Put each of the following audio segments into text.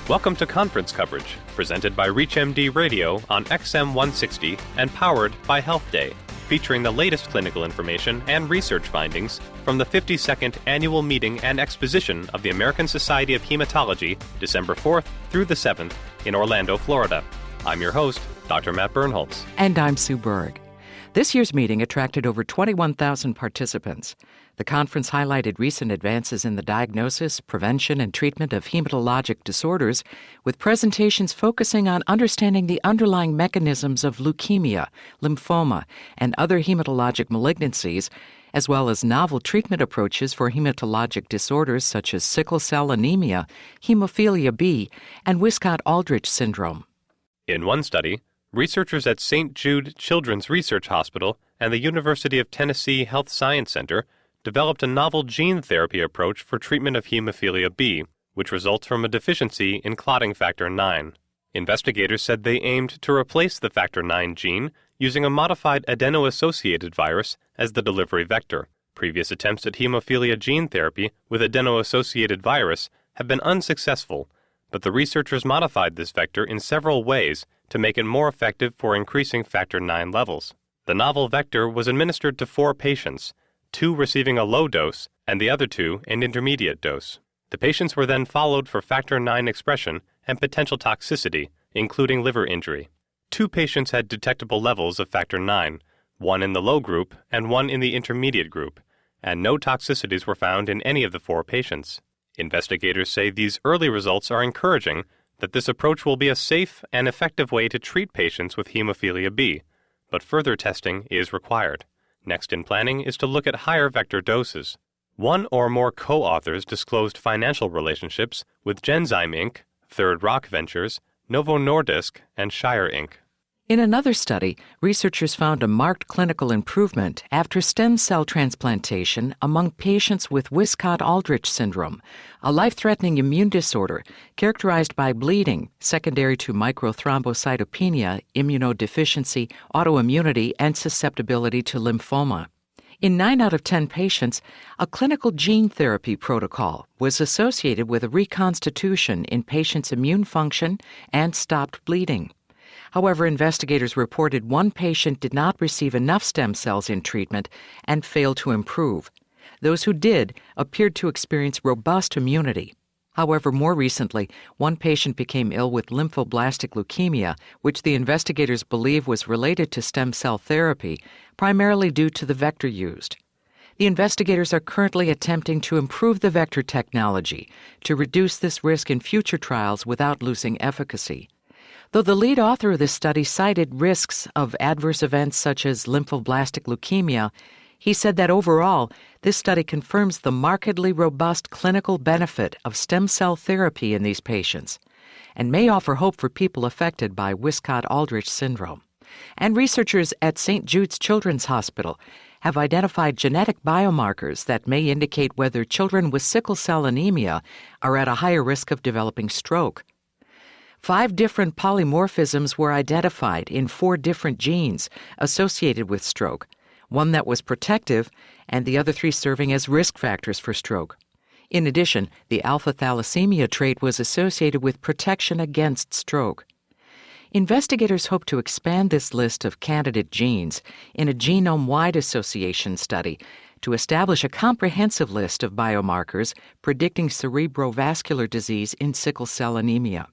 Welcome to conference coverage, presented by ReachMD Radio on XM 160 and powered by Health Day, featuring the latest clinical information and research findings from the 52nd Annual Meeting and Exposition of the American Society of Hematology, December 4th through the 7th in Orlando, Florida. I'm your host, Dr. Matt Bernholtz. And I'm Sue Berg. This year's meeting attracted over 21,000 participants. The conference highlighted recent advances in the diagnosis, prevention, and treatment of hematologic disorders, with presentations focusing on understanding the underlying mechanisms of leukemia, lymphoma, and other hematologic malignancies, as well as novel treatment approaches for hematologic disorders such as sickle cell anemia, hemophilia B, and Wiskott-Aldrich syndrome. In one study, researchers at St. Jude Children's Research Hospital and the University of Tennessee Health Science Center developed a novel gene therapy approach for treatment of hemophilia B, which results from a deficiency in clotting factor IX. Investigators said they aimed to replace the factor IX gene using a modified adeno-associated virus as the delivery vector. Previous attempts at hemophilia gene therapy with adeno-associated virus have been unsuccessful, but the researchers modified this vector in several ways to make it more effective for increasing factor IX levels. The novel vector was administered to 4 patients, 2 receiving a low dose and the other 2 an intermediate dose. The patients were then followed for factor IX expression and potential toxicity, including liver injury. 2 patients had detectable levels of factor IX, 1 in the low group and 1 in the intermediate group, and no toxicities were found in any of the 4 patients. Investigators say these early results are encouraging that this approach will be a safe and effective way to treat patients with hemophilia B, but further testing is required. Next in planning is to look at higher vector doses. 1 or more co-authors disclosed financial relationships with Genzyme Inc., Third Rock Ventures, Novo Nordisk, and Shire Inc. In another study, researchers found a marked clinical improvement after stem cell transplantation among patients with Wiskott-Aldrich syndrome, a life-threatening immune disorder characterized by bleeding secondary to microthrombocytopenia, immunodeficiency, autoimmunity, and susceptibility to lymphoma. In 9 out of 10 patients, a clinical gene therapy protocol was associated with a reconstitution in patients' immune function and stopped bleeding. However, investigators reported 1 patient did not receive enough stem cells in treatment and failed to improve. Those who did appeared to experience robust immunity. However, more recently, 1 patient became ill with lymphoblastic leukemia, which the investigators believe was related to stem cell therapy, primarily due to the vector used. The investigators are currently attempting to improve the vector technology to reduce this risk in future trials without losing efficacy. Though the lead author of this study cited risks of adverse events such as lymphoblastic leukemia, he said that overall, this study confirms the markedly robust clinical benefit of stem cell therapy in these patients and may offer hope for people affected by Wiskott-Aldrich syndrome. And researchers at St. Jude's Children's Hospital have identified genetic biomarkers that may indicate whether children with sickle cell anemia are at a higher risk of developing stroke. 5 different polymorphisms were identified in 4 different genes associated with stroke, 1 that was protective and the other 3 serving as risk factors for stroke. In addition, the alpha thalassemia trait was associated with protection against stroke. Investigators hope to expand this list of candidate genes in a genome-wide association study to establish a comprehensive list of biomarkers predicting cerebrovascular disease in sickle cell anemia.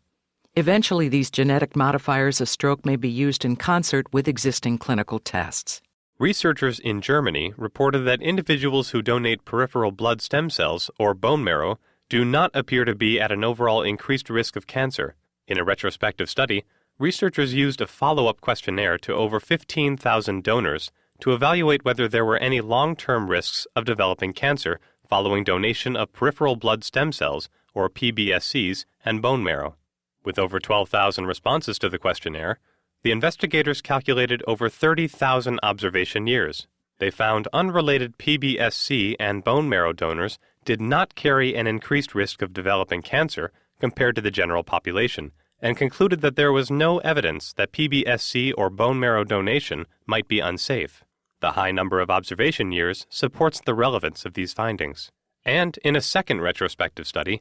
Eventually, these genetic modifiers of stroke may be used in concert with existing clinical tests. Researchers in Germany reported that individuals who donate peripheral blood stem cells, or bone marrow, do not appear to be at an overall increased risk of cancer. In a retrospective study, researchers used a follow-up questionnaire to over 15,000 donors to evaluate whether there were any long-term risks of developing cancer following donation of peripheral blood stem cells, or PBSCs, and bone marrow. With over 12,000 responses to the questionnaire, the investigators calculated over 30,000 observation years. They found unrelated PBSC and bone marrow donors did not carry an increased risk of developing cancer compared to the general population, and concluded that there was no evidence that PBSC or bone marrow donation might be unsafe. The high number of observation years supports the relevance of these findings. And in a second retrospective study,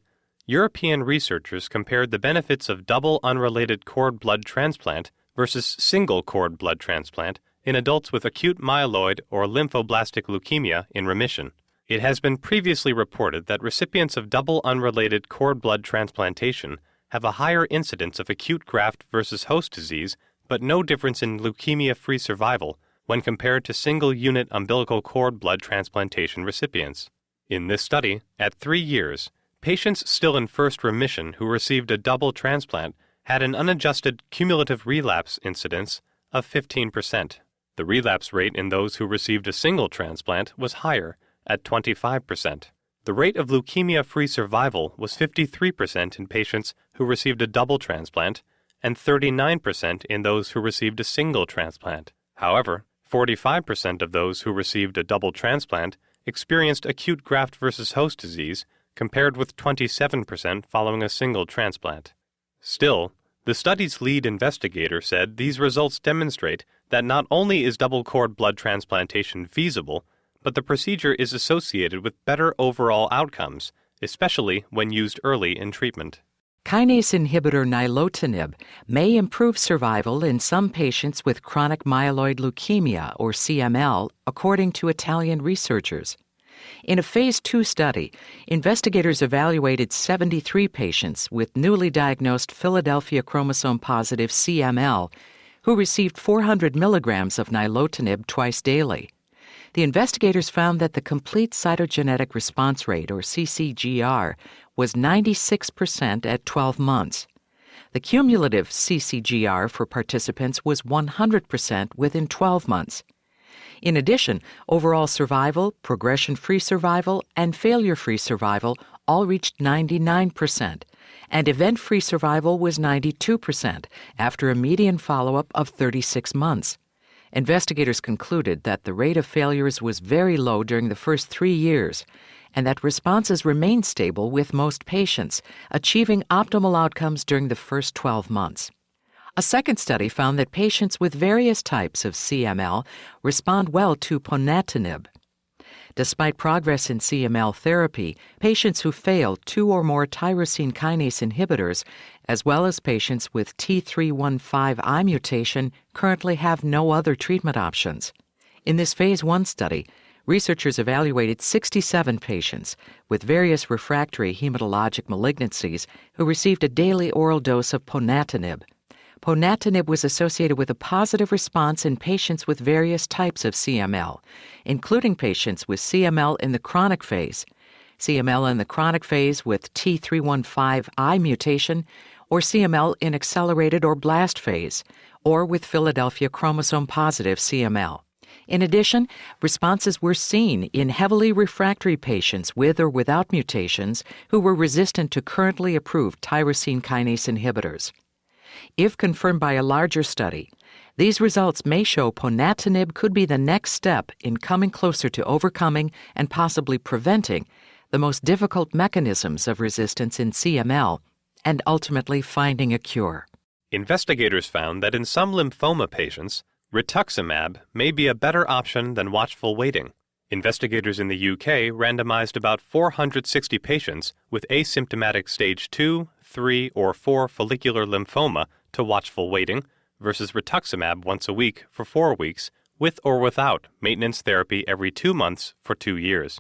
European researchers compared the benefits of double unrelated cord blood transplant versus single cord blood transplant in adults with acute myeloid or lymphoblastic leukemia in remission. It has been previously reported that recipients of double unrelated cord blood transplantation have a higher incidence of acute graft versus host disease, but no difference in leukemia-free survival when compared to single-unit umbilical cord blood transplantation recipients. In this study, at 3 years, patients still in first remission who received a double transplant had an unadjusted cumulative relapse incidence of 15%. The relapse rate in those who received a single transplant was higher, at 25%. The rate of leukemia-free survival was 53% in patients who received a double transplant and 39% in those who received a single transplant. However, 45% of those who received a double transplant experienced acute graft versus host disease, compared with 27% following a single transplant. Still, the study's lead investigator said these results demonstrate that not only is double cord blood transplantation feasible, but the procedure is associated with better overall outcomes, especially when used early in treatment. Kinase inhibitor nilotinib may improve survival in some patients with chronic myeloid leukemia, or CML, according to Italian researchers. In a Phase 2 study, investigators evaluated 73 patients with newly diagnosed Philadelphia chromosome-positive CML who received 400 milligrams of nilotinib twice daily. The investigators found that the complete cytogenetic response rate, or CCGR, was 96% at 12 months. The cumulative CCGR for participants was 100% within 12 months. In addition, overall survival, progression-free survival, and failure-free survival all reached 99%, and event-free survival was 92% after a median follow-up of 36 months. Investigators concluded that the rate of failures was very low during the first 3 years, and that responses remained stable with most patients, achieving optimal outcomes during the first 12 months. A second study found that patients with various types of CML respond well to ponatinib. Despite progress in CML therapy, patients who fail 2 or more tyrosine kinase inhibitors, as well as patients with T315I mutation, currently have no other treatment options. In this Phase 1 study, researchers evaluated 67 patients with various refractory hematologic malignancies who received a daily oral dose of ponatinib. Ponatinib was associated with a positive response in patients with various types of CML, including patients with CML in the chronic phase, CML in the chronic phase with T315I mutation, or CML in accelerated or blast phase, or with Philadelphia chromosome-positive CML. In addition, responses were seen in heavily refractory patients with or without mutations who were resistant to currently approved tyrosine kinase inhibitors. If confirmed by a larger study, these results may show ponatinib could be the next step in coming closer to overcoming and possibly preventing the most difficult mechanisms of resistance in CML and ultimately finding a cure. Investigators found that in some lymphoma patients, rituximab may be a better option than watchful waiting. Investigators in the UK randomized about 460 patients with asymptomatic stage 2, 3, or 4 follicular lymphoma to watchful waiting versus rituximab once a week for 4 weeks with or without maintenance therapy every 2 months for 2 years.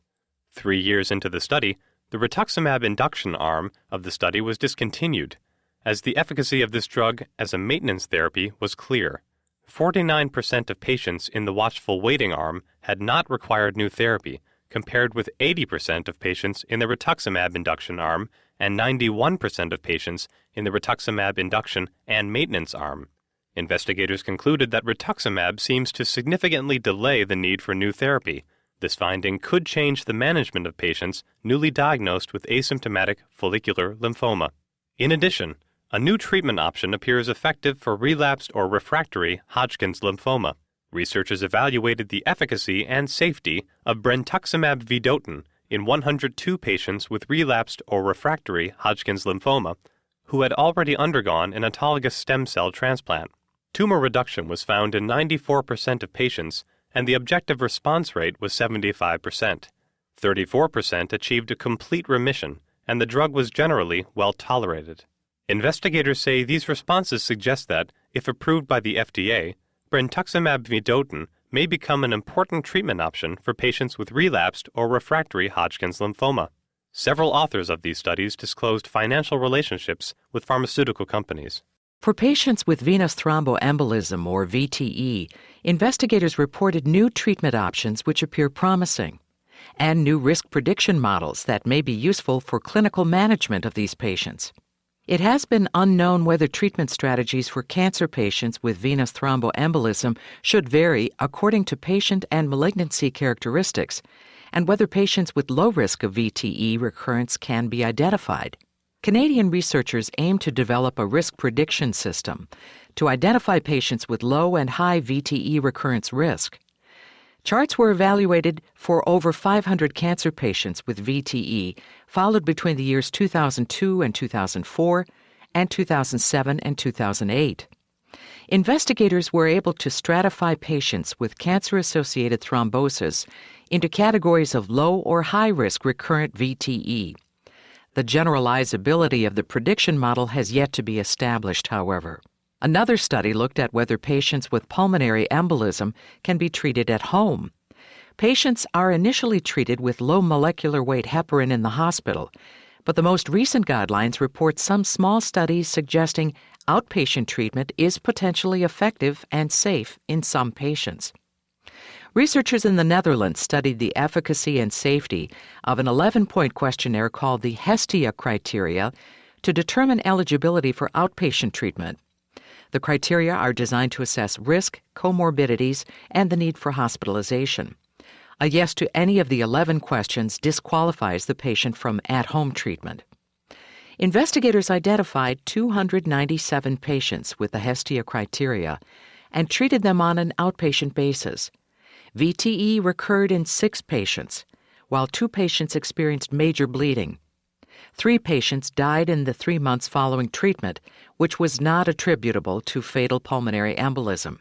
3 years into the study, the rituximab induction arm of the study was discontinued, as the efficacy of this drug as a maintenance therapy was clear. 49% of patients in the watchful waiting arm had not required new therapy, compared with 80% of patients in the rituximab induction arm and 91% of patients in the rituximab induction and maintenance arm. Investigators concluded that rituximab seems to significantly delay the need for new therapy. This finding could change the management of patients newly diagnosed with asymptomatic follicular lymphoma. In addition, a new treatment option appears effective for relapsed or refractory Hodgkin's lymphoma. Researchers evaluated the efficacy and safety of brentuximab vedotin in 102 patients with relapsed or refractory Hodgkin's lymphoma who had already undergone an autologous stem cell transplant. Tumor reduction was found in 94% of patients, and the objective response rate was 75%. 34% achieved a complete remission, and the drug was generally well tolerated. Investigators say these responses suggest that, if approved by the FDA, brentuximab vedotin may become an important treatment option for patients with relapsed or refractory Hodgkin's lymphoma. Several authors of these studies disclosed financial relationships with pharmaceutical companies. For patients with venous thromboembolism, or VTE, investigators reported new treatment options which appear promising, and new risk prediction models that may be useful for clinical management of these patients. It has been unknown whether treatment strategies for cancer patients with venous thromboembolism should vary according to patient and malignancy characteristics, and whether patients with low risk of VTE recurrence can be identified. Canadian researchers aim to develop a risk prediction system to identify patients with low and high VTE recurrence risk. Charts were evaluated for over 500 cancer patients with VTE, followed between the years 2002 and 2004, and 2007 and 2008. Investigators were able to stratify patients with cancer-associated thrombosis into categories of low or high-risk recurrent VTE. The generalizability of the prediction model has yet to be established, however. Another study looked at whether patients with pulmonary embolism can be treated at home. Patients are initially treated with low molecular weight heparin in the hospital, but the most recent guidelines report some small studies suggesting outpatient treatment is potentially effective and safe in some patients. Researchers in the Netherlands studied the efficacy and safety of an 11-point questionnaire called the HESTIA criteria to determine eligibility for outpatient treatment. The criteria are designed to assess risk, comorbidities, and the need for hospitalization. A yes to any of the 11 questions disqualifies the patient from at-home treatment. Investigators identified 297 patients with the HESTIA criteria and treated them on an outpatient basis. VTE recurred in 6 patients, while 2 patients experienced major bleeding. 3 patients died in the 3 months following treatment, which was not attributable to fatal pulmonary embolism.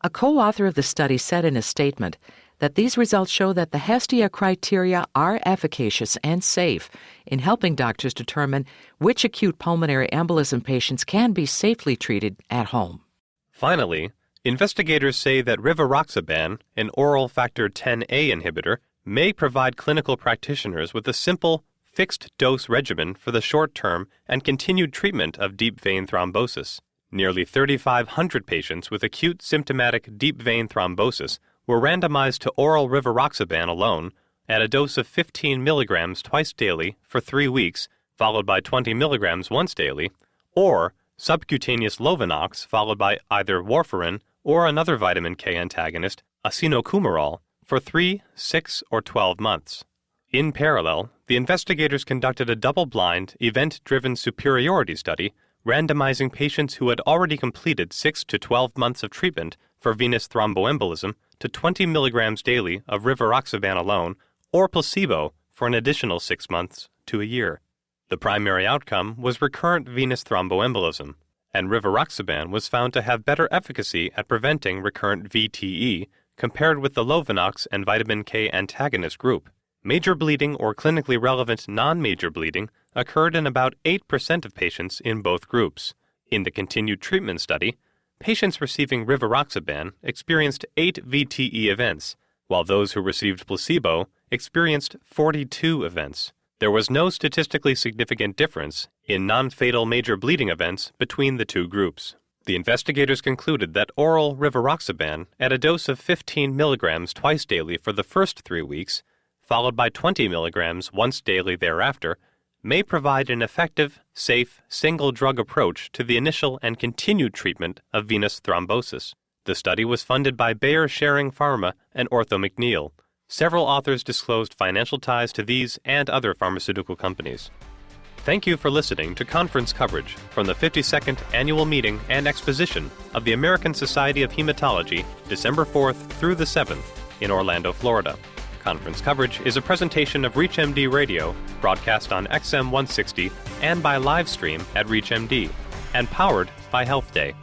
A co-author of the study said in a statement that these results show that the HESTIA criteria are efficacious and safe in helping doctors determine which acute pulmonary embolism patients can be safely treated at home. Finally, investigators say that rivaroxaban, an oral factor Xa inhibitor, may provide clinical practitioners with a simple, fixed-dose regimen for the short-term and continued treatment of deep vein thrombosis. Nearly 3,500 patients with acute symptomatic deep vein thrombosis were randomized to oral rivaroxaban alone at a dose of 15 milligrams twice daily for 3 weeks, followed by 20 milligrams once daily, or subcutaneous Lovenox followed by either warfarin or another vitamin K antagonist, acinocumarol, for 3, 6, or 12 months. In parallel, the investigators conducted a double-blind, event-driven superiority study randomizing patients who had already completed 6 to 12 months of treatment for venous thromboembolism to 20 milligrams daily of rivaroxaban alone or placebo for an additional 6 months to a year. The primary outcome was recurrent venous thromboembolism, and rivaroxaban was found to have better efficacy at preventing recurrent VTE compared with the Lovenox and vitamin K antagonist group. Major bleeding or clinically relevant non-major bleeding occurred in about 8% of patients in both groups. In the continued treatment study, patients receiving rivaroxaban experienced 8 VTE events, while those who received placebo experienced 42 events. There was no statistically significant difference in non-fatal major bleeding events between the two groups. The investigators concluded that oral rivaroxaban at a dose of 15 milligrams twice daily for the first 3 weeks, followed by 20 milligrams once daily thereafter, may provide an effective, safe, single-drug approach to the initial and continued treatment of venous thrombosis. The study was funded by Bayer Schering Pharma and Ortho McNeil. Several authors disclosed financial ties to these and other pharmaceutical companies. Thank you for listening to conference coverage from the 52nd Annual Meeting and Exposition of the American Society of Hematology, December 4th through the 7th in Orlando, Florida. Conference coverage is a presentation of ReachMD Radio, broadcast on XM 160 and by live stream at ReachMD, and powered by Health Day.